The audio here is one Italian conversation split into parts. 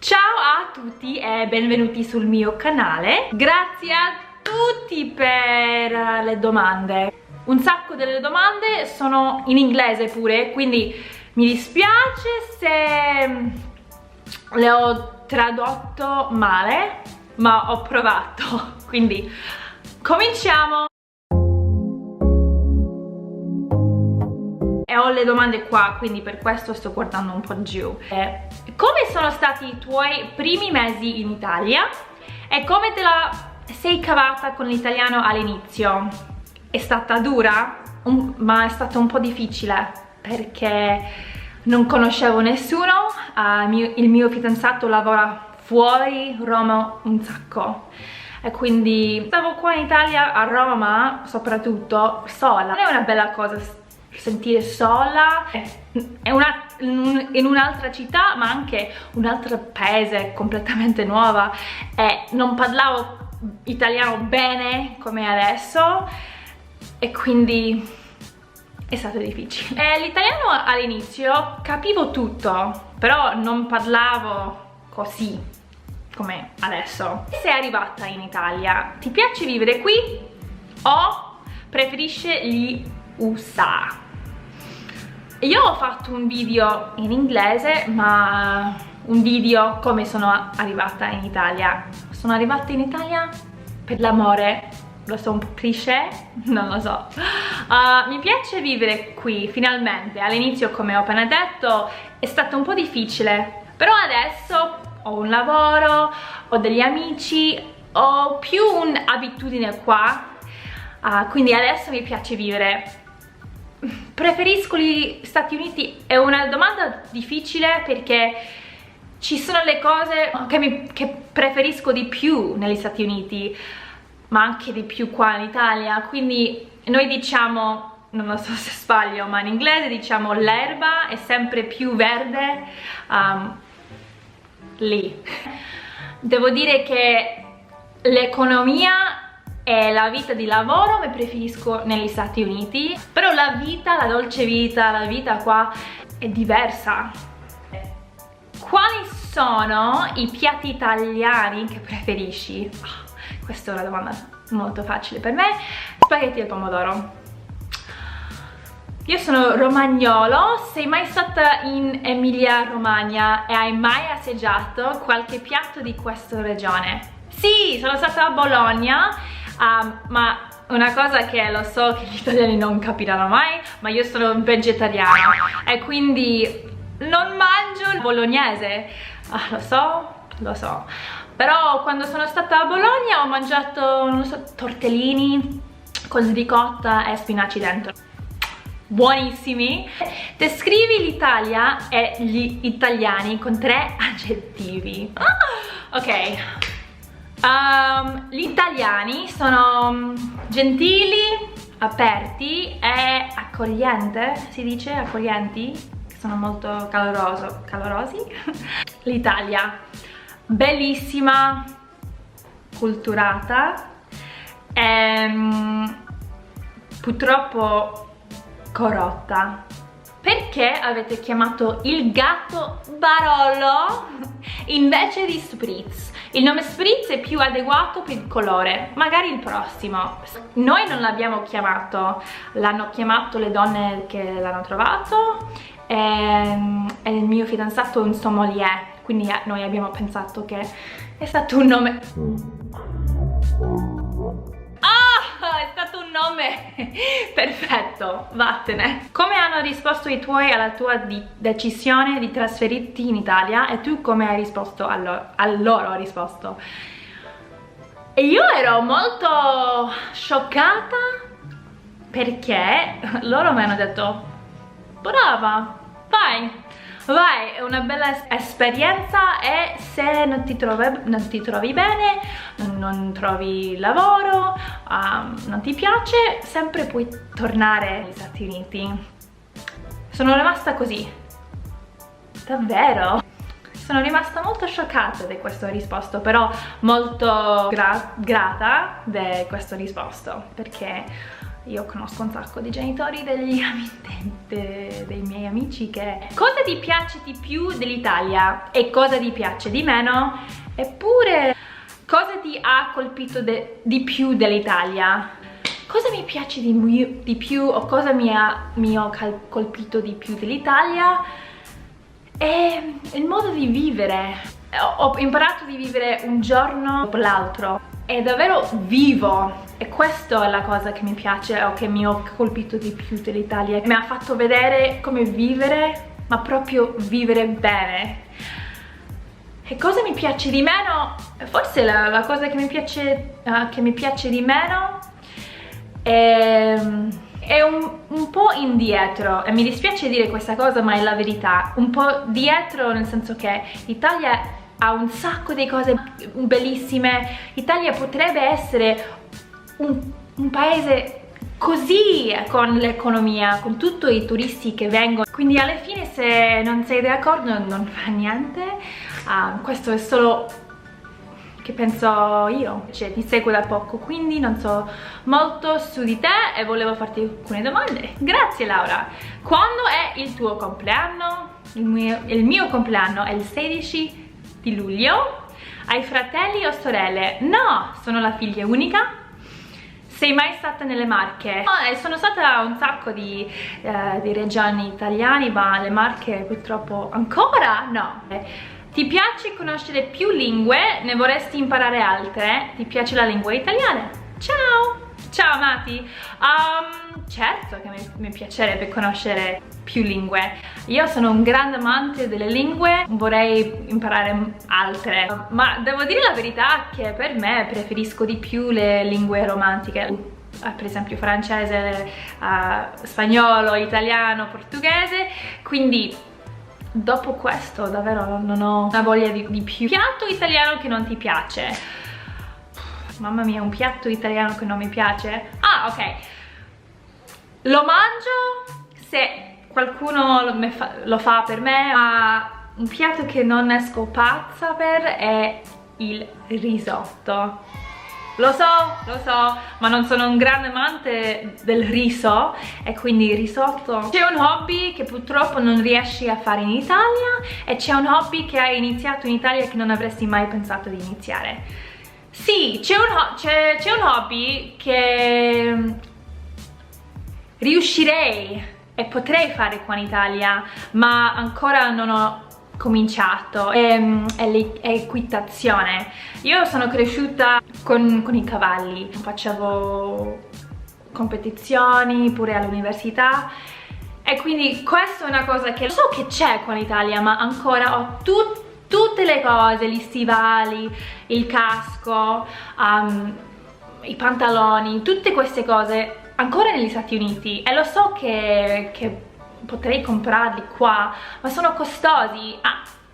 Ciao a tutti e benvenuti sul mio canale. Grazie a tutti per le domande. Un sacco delle domande sono in inglese pure, quindi mi dispiace se le ho tradotto male, ma ho provato. Quindi cominciamo. E ho le domande qua, quindi per questo sto guardando un po' giù. Come sono stati i tuoi primi mesi in Italia? E come te la sei cavata con l'italiano all'inizio? È stata dura? Ma è stato un po' difficile perché non conoscevo nessuno. Il mio fidanzato lavora fuori Roma un sacco. E quindi stavo qua in Italia, a Roma, soprattutto sola. Non è una bella cosa sentire sola in un'altra città, ma anche un altro paese completamente nuova, e non parlavo italiano bene come adesso e quindi è stato difficile. L'italiano all'inizio capivo tutto, però non parlavo così come adesso. Sei arrivata in Italia, ti piace vivere qui o preferisci gli USA? Io ho fatto un video in inglese, ma un video come sono arrivata in Italia. Sono arrivata in Italia per l'amore. Lo so, un po' cliché, non lo so. Mi piace vivere qui finalmente. All'inizio, come ho appena detto, è stato un po' difficile, però adesso ho un lavoro, ho degli amici, ho più un'abitudine qua, quindi adesso mi piace vivere. Preferisco gli Stati Uniti? È una domanda difficile perché ci sono le cose che preferisco di più negli Stati Uniti, ma anche di più qua in Italia. Quindi noi diciamo, non lo so se sbaglio, ma in inglese diciamo l'erba è sempre più verde lì. Devo dire che l'economia e la vita di lavoro mi preferisco negli Stati Uniti, però la vita, la dolce vita, la vita qua è diversa. Quali sono i piatti italiani che preferisci? Questa è una domanda molto facile per me. Spaghetti al pomodoro. Io sono romagnolo. Sei mai stata in Emilia Romagna e hai mai assaggiato qualche piatto di questa regione? Sì, sono stata a Bologna. Ma una cosa che lo so che gli italiani non capiranno mai, ma io sono vegetariana e quindi non mangio il bolognese. Lo so, però quando sono stata a Bologna ho mangiato, non so, tortellini con ricotta e spinaci dentro, buonissimi. Descrivi l'Italia e gli italiani con 3 aggettivi. Ok. Gli italiani sono gentili, aperti e accoglienti, si dice accoglienti, sono molto calorosi. L'Italia, bellissima, culturata e purtroppo corrotta. Perché avete chiamato il gatto Barolo invece di Spritz? Il nome Spritz è più adeguato per il colore, magari il prossimo. Noi non l'abbiamo chiamato, l'hanno chiamato le donne che l'hanno trovato e il mio fidanzato è un sommelier, quindi noi abbiamo pensato che è stato un nome... è stato un nome perfetto, vattene. Come hanno risposto i tuoi alla tua decisione di trasferirti in Italia e tu come hai risposto a loro risposto? E io ero molto scioccata perché loro mi hanno detto brava, vai, è una bella esperienza e se non ti trovi bene, non trovi lavoro, non ti piace, sempre puoi tornare negli Stati Uniti. Sono rimasta così, davvero. Sono rimasta molto scioccata di questo risposto, però molto grata di questo risposto, perché io conosco un sacco di genitori dei miei amici che... Cosa ti piace di più dell'Italia e cosa ti piace di meno? Eppure, cosa ti ha colpito di più dell'Italia? Cosa mi piace di più o cosa mi ha colpito di più dell'Italia? È il modo di vivere. Ho imparato di vivere un giorno dopo l'altro. È davvero vivo. E questa è la cosa che mi piace o che mi ha colpito di più dell'Italia. Mi ha fatto vedere come vivere, ma proprio vivere bene. E cosa mi piace di meno? Forse la cosa che mi piace di meno è un po' indietro. E mi dispiace dire questa cosa, ma è la verità. Un po' dietro nel senso che l'Italia ha un sacco di cose bellissime. L'Italia potrebbe essere un paese così con l'economia, con tutti i turisti che vengono. Quindi alla fine, se non sei d'accordo, non fa niente. Questo è solo che penso io, cioè ti seguo da poco, quindi non so molto su di te e volevo farti alcune domande. Grazie Laura. Quando è il tuo compleanno? Il mio compleanno è il 16 di luglio. Hai fratelli o sorelle? No, sono la figlia unica. Sei mai stata nelle Marche? No, sono stata un sacco di regioni italiane, ma le Marche purtroppo ancora no. Ti piace conoscere più lingue? Ne vorresti imparare altre? Ti piace la lingua italiana? Ciao! Ciao Mati! Certo che mi piacerebbe conoscere più lingue. Io sono un grande amante delle lingue, vorrei imparare altre. Ma devo dire la verità che per me preferisco di più le lingue romantiche. Per esempio francese, spagnolo, italiano, portoghese. Quindi dopo questo davvero non ho una voglia di più. Piatto italiano che non ti piace? Mamma mia, un piatto italiano che non mi piace? Ok, lo mangio se qualcuno lo fa per me, ma un piatto che non esco pazza per è il risotto. Lo so, ma non sono un grande amante del riso e quindi il risotto. C'è un hobby che purtroppo non riesci a fare in Italia e c'è un hobby che hai iniziato in Italia che non avresti mai pensato di iniziare. Sì, c'è un hobby che riuscirei e potrei fare qua in Italia, ma ancora non ho cominciato. È l'equitazione. Io sono cresciuta con i cavalli, facevo competizioni pure all'università e quindi questa è una cosa che so che c'è qua in Italia, ma ancora ho tutte le cose, gli stivali, il casco, i pantaloni, tutte queste cose ancora negli Stati Uniti e lo so che potrei comprarli qua, ma sono costosi.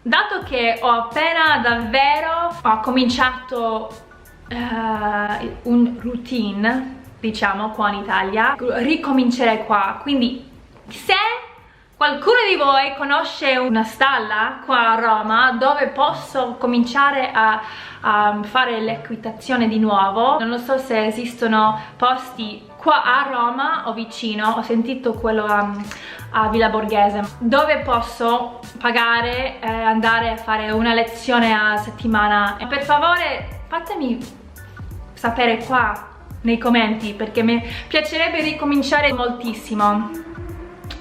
Dato che ho appena davvero cominciato un routine, diciamo, qua in Italia, ricomincerei qua. Quindi se qualcuno di voi conosce una stalla qua a Roma dove posso cominciare a fare l'equitazione di nuovo, non lo so se esistono posti qua a Roma o vicino, ho sentito quello a Villa Borghese, dove posso pagare e andare a fare una lezione a settimana. Per favore fatemi sapere qua nei commenti, perché mi piacerebbe ricominciare moltissimo.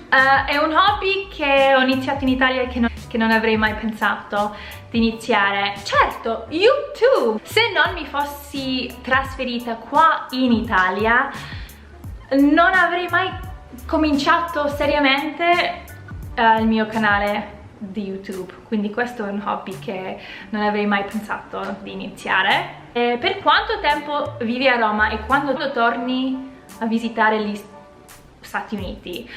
È un hobby che ho iniziato in Italia e che non avrei mai pensato di iniziare. Certo, YouTube! Se non mi fossi trasferita qua in Italia non avrei mai cominciato seriamente il mio canale di YouTube, quindi questo è un hobby che non avrei mai pensato di iniziare. Per quanto tempo vivi a Roma e quando torni a visitare gli Stati Uniti?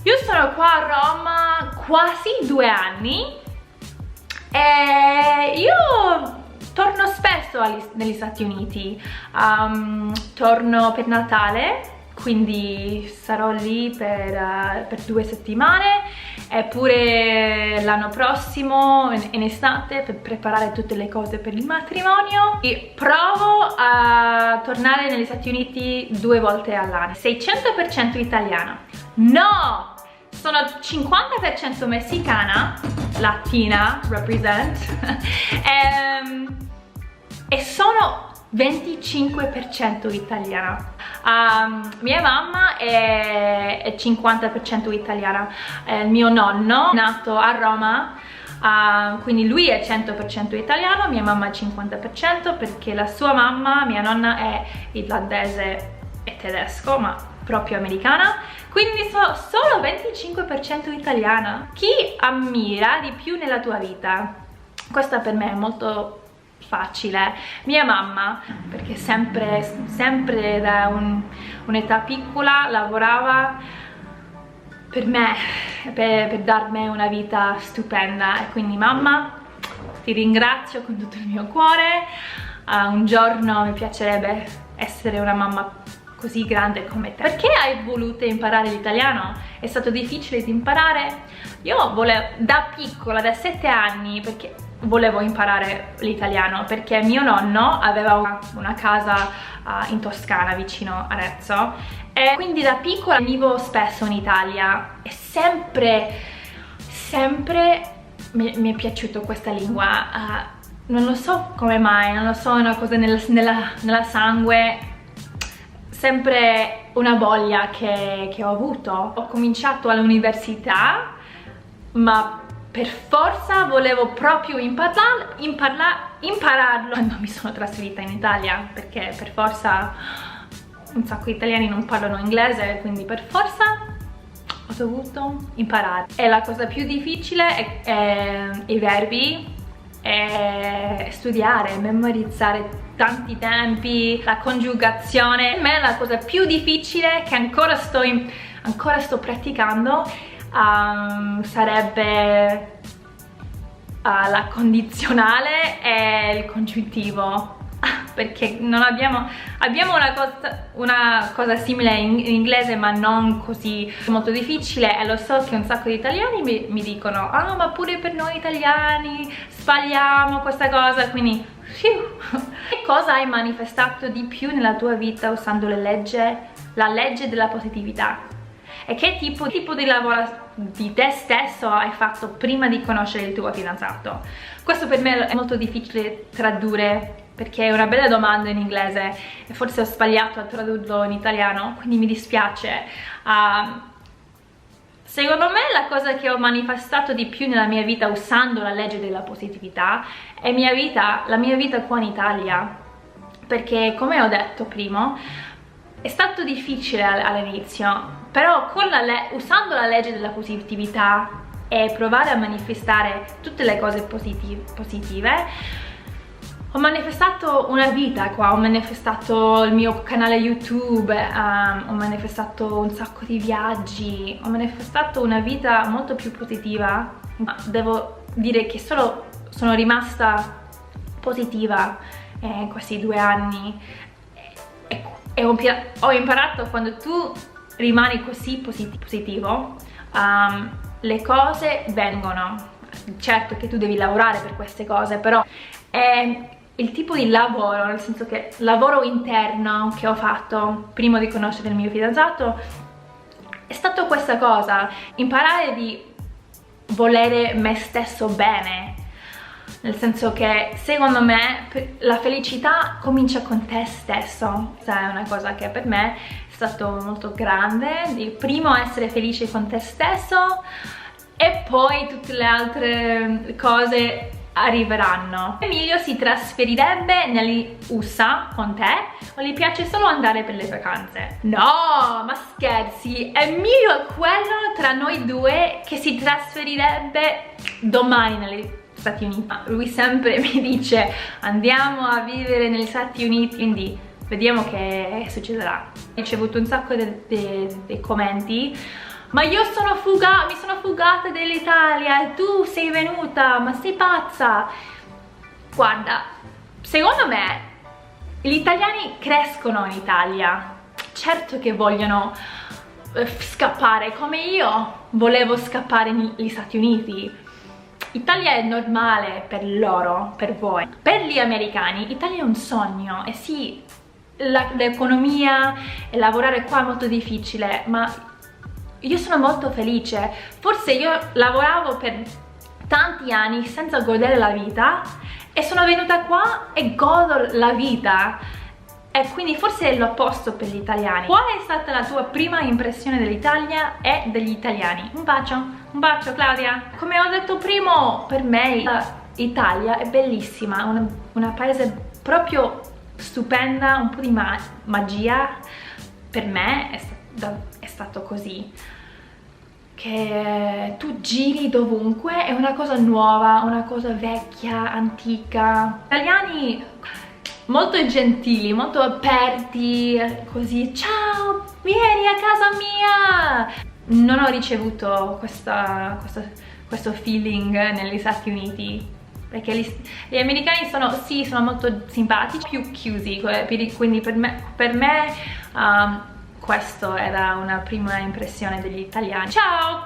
Io sono qua a Roma quasi 2 anni e io torno spesso negli Stati Uniti. Torno per Natale, quindi sarò lì per 2 settimane Eppure l'anno prossimo, in estate, per preparare tutte le cose per il matrimonio, e provo a tornare negli Stati Uniti 2 volte all'anno. Sei 100% italiana? No! Sono 50% messicana, latina, represent, e sono 25% italiana. Mia mamma è 50% italiana. Mio nonno è nato a Roma, quindi lui è 100% italiano, mia mamma è 50%, perché la sua mamma, mia nonna, è irlandese e tedesco, ma proprio americana, quindi sono solo 25% italiana. Chi ammira di più nella tua vita? Questa per me è molto facile. Mia mamma, perché sempre da un'età piccola lavorava per me, per darmi una vita stupenda, e quindi mamma, ti ringrazio con tutto il mio cuore. Un giorno mi piacerebbe essere una mamma così grande come te. Perché hai voluto imparare l'italiano? È stato difficile di imparare? Io volevo, da piccola, da 7 anni, perché volevo imparare l'italiano, perché mio nonno aveva una casa in Toscana, vicino Arezzo, e quindi da piccola venivo spesso in Italia, e sempre mi è piaciuta questa lingua. Non lo so come mai, non lo so, è una cosa nella sangue, sempre una voglia che ho avuto. Ho cominciato all'università, ma per forza volevo proprio impararlo quando mi sono trasferita in Italia, perché per forza un sacco di italiani non parlano inglese, quindi per forza ho dovuto imparare. E la cosa più difficile è i verbi, e studiare, memorizzare tanti tempi, la congiugazione. Per me la cosa più difficile, che ancora sto praticando, sarebbe la condizionale e il congiuntivo, perché non abbiamo una cosa simile in inglese, ma non così molto difficile. E lo so che un sacco di italiani mi dicono: ah, ma pure per noi italiani sbagliamo questa cosa, quindi che cosa hai manifestato di più nella tua vita usando la legge della positività? E che tipo di lavoro di te stesso hai fatto prima di conoscere il tuo fidanzato? Questo per me è molto difficile tradurre, perché è una bella domanda in inglese e forse ho sbagliato a tradurlo in italiano, quindi mi dispiace. Secondo me la cosa che ho manifestato di più nella mia vita usando la legge della positività è la mia vita qua in Italia, perché come ho detto prima è stato difficile all'inizio, però usando la legge della positività e provare a manifestare tutte le cose positive, ho manifestato una vita qua, ho manifestato il mio canale YouTube, ho manifestato un sacco di viaggi, ho manifestato una vita molto più positiva. Ma devo dire che sono rimasta positiva in questi 2 anni, e ho imparato, quando tu rimani così positivo, le cose vengono. Certo che tu devi lavorare per queste cose, però è il tipo di lavoro, nel senso che lavoro interno che ho fatto prima di conoscere il mio fidanzato è stato questa cosa: imparare di volere me stesso bene, nel senso che secondo me la felicità comincia con te stesso. Questa è una cosa che per me è stato molto grande, di primo essere felice con te stesso e poi tutte le altre cose arriveranno. Emilio si trasferirebbe negli USA con te o gli piace solo andare per le vacanze? No, ma scherzi, Emilio è quello tra noi due che si trasferirebbe domani negli Stati Uniti. Lui sempre mi dice: andiamo a vivere negli Stati Uniti, quindi vediamo che succederà. Ho ricevuto un sacco di commenti: ma io mi sono fugata dall'Italia e tu sei venuta, ma sei pazza? Guarda, secondo me gli italiani crescono in Italia, certo che vogliono scappare come io volevo scappare negli Stati Uniti. Italia è normale per loro, per voi. Per gli americani Italia è un sogno, e sì, l'economia e lavorare qua è molto difficile, ma io sono molto felice. Forse io lavoravo per tanti anni senza godere la vita e sono venuta qua e godo la vita, e quindi forse è l'opposto per gli italiani. Qual è stata la tua prima impressione dell'Italia e degli italiani? Un bacio Claudia. Come ho detto prima, per me l'Italia è bellissima, una paese proprio stupenda, un po' di magia. Per me è stato così, che tu giri dovunque, è una cosa nuova, una cosa vecchia, antica. Gli italiani molto gentili, molto aperti, così, ciao, vieni a casa mia. Non ho ricevuto questo feeling negli Stati Uniti, perché gli americani sono molto simpatici, più chiusi, quindi per me questo era una prima impressione degli italiani. Ciao,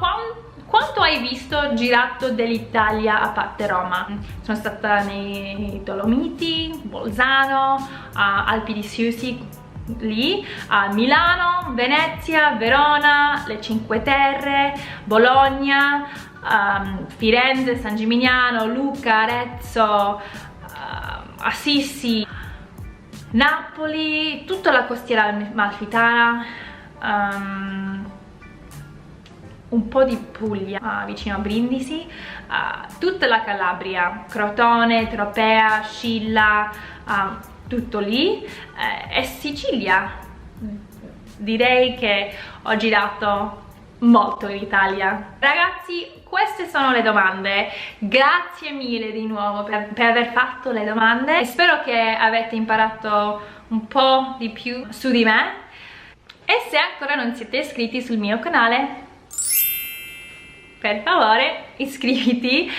quanto hai girato dell'Italia a parte Roma? Sono stata nei Dolomiti, Bolzano, Alpi di Siusi, lì, a Milano, Venezia, Verona, le Cinque Terre, Bologna, Firenze, San Gimignano, Lucca, Arezzo, Assisi, Napoli, tutta la costiera amalfitana, un po' di Puglia, vicino a Brindisi, tutta la Calabria, Crotone, Tropea, Scilla, tutto lì, e Sicilia. Direi che ho girato molto in Italia. Ragazzi, queste sono le domande. Grazie mille di nuovo per aver fatto le domande, e spero che avete imparato un po' di più su di me. E se ancora non siete iscritti sul mio canale, per favore iscriviti,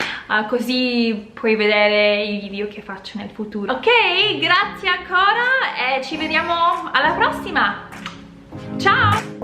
così puoi vedere i video che faccio nel futuro. Ok, grazie ancora e ci vediamo alla prossima. Ciao!